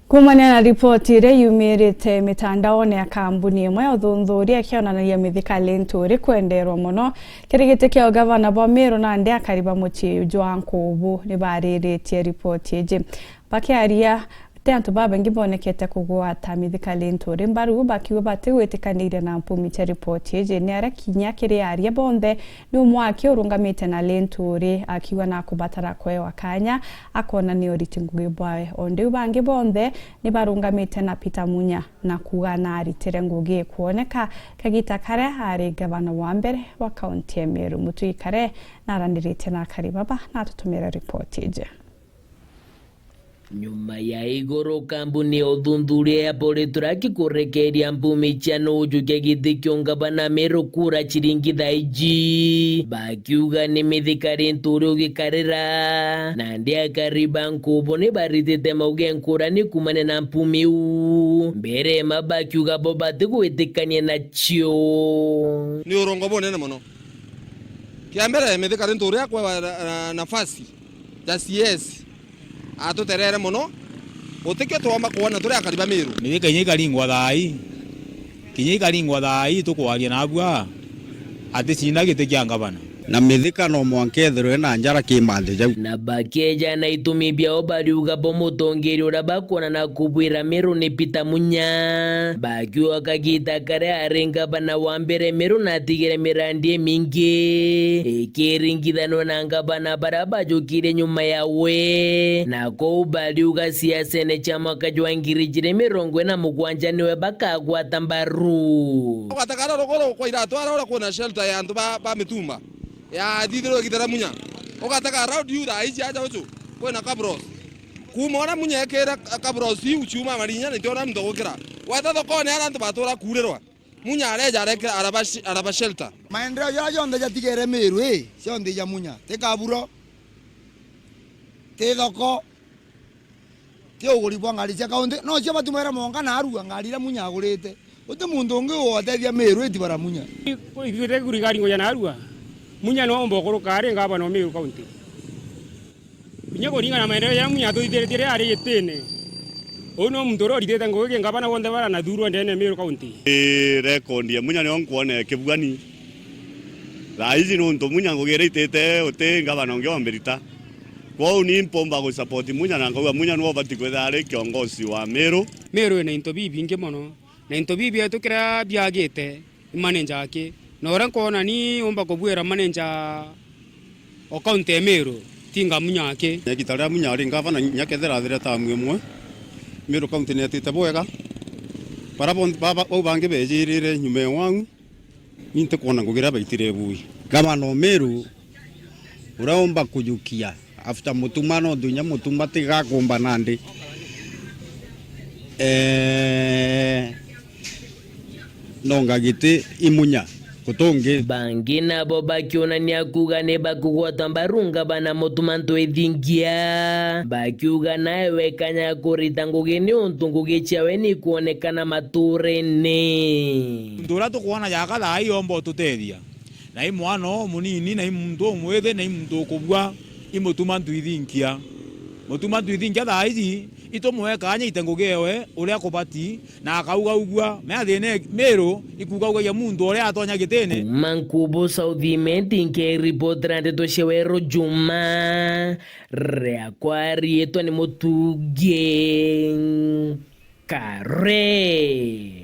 Kumania na ripoti ire yumirite mitandaoni ya kambuni imwe uthuthuria kionanagia mithikali nturi kwenderwo muno kirigite kia gavana wa Meru Nandi akariba muchi Joan Nkubu ni bariritie ripoti iji bakiaria antu babengi bonekete kugwata mithikali nturi mbaru bakiwa batigwitikanire na mpumi cha ripoti iji ni arakinya kiriaria bonthe ni umwaki urungamite na lenturi akiwa na kubatara kwewa kanya akona ni oriti ngugi bwae onde ubangi bonthe ni barungamite na Peter Munya na kuga na aritire ngugi kuoneka kagita kare hari gavana wa mbere wa kaunti ya Meru Mutui Kare narandirite na karibaba na tutumira ripoti iji. Nyuma ya igoro kambuni uthuthuria ya polituraki kurekeria mpumi chano ujuke giti kiongabana Meru kura chiringi thaiji bakiuga ni mithikari nturi ugikarira Nandi akariba Nkubu ni baritite mauge nkurani kumane na mpumi u mbere mabakiuga bo batigwitikania na chio ni urongo bonene muno kiambere mithikari nturi akwa nafasi ya CS atuterere muno utikio twoma kuona turi akariba Meru mithika kinyikalingwa thai tukwaria na abua ati cina gite kia gavana na mithika no mwanketherwe na njara kimande jau na bakeja na itumi biao bariuga bo mutongeri ura bakuona na kubwira Meru ni Peter Munya bakiuga kagita kare arenga bana wa mbere Meru na tigire mirandie mingi ikiringithano na ngabana barabajukire nyuma yawe na ko bariuga siasa ne chama kajwa ngirijire mirongo na mugwanja niwe bakagwata mbaru ugatakara rogoro kwa iratu ara kuna shelter ya antu ba mituma ya didiro kitara Munya ugataka round you raiji aja ucu kwena kabros kumona Munya ekera kabros yu chuma marinya ni tona ndogokera wata thokone ara antu batura kurerwa Munya areja arekera araba shelter maendeleo ya yonde jatigere Meru cionde ya Munya tekaburo tethoko tioguribwa ngari cia kaunti no cio batumera monga na arua ngari ira Munya agurite uti mundu ungi wotethia Meru itibara Munya igite gurigari ngoya na arua Munya no mbokoro kare ngaba no Meru kaunti Munya goringa na maendeleo ya Munya tuitire ari gitene ono mndoro ritete ngoge ngaba na wonde bara na thuru ndene Meru kaunti record ya Munya no nkuone kibugani raizi no ndo Munya ngogere itete uti ngaba no ngomberita kwa uni mpomba go support Munya na ngoga Munya no batigwetha ari kiongozi wa Meru na into bibi nge mono na into bibi atukira biagete manager ake no rankona ni omba kubwera manager o kaunti ya Meru tinga Munya ake gitara Munya ari ngavana nyakethera thira ta mwemwe Meru kaunti ni atite bwega baba ubange bejirire nyume wangu inte kuona ngugira baitire bui gavana Meru uraomba kujukia after mutumano dunya mutumati gakumba Nandi nonga giti imunya kutonge bangi nabo bakionania kuga ne bakugwata mbarunga bana mutumanto ethingia bakiuga nawe kanya kurita ngugi ni untu ngugi chawe ni kuonekana maturene ndura tukuona yaga thai ombo tutethia na imwano munini na imundu mwethe na imundu kubwa imutumanto ithingia mutumanto ithingia thai itomweka anya itengugewe uria kubati na akauga ugwa meathine Meru ikuga ya mundu uria atonya gitene Mankubo Southiment nke report rande to Shewero Juma reakwari eto ni Mutuge Kare.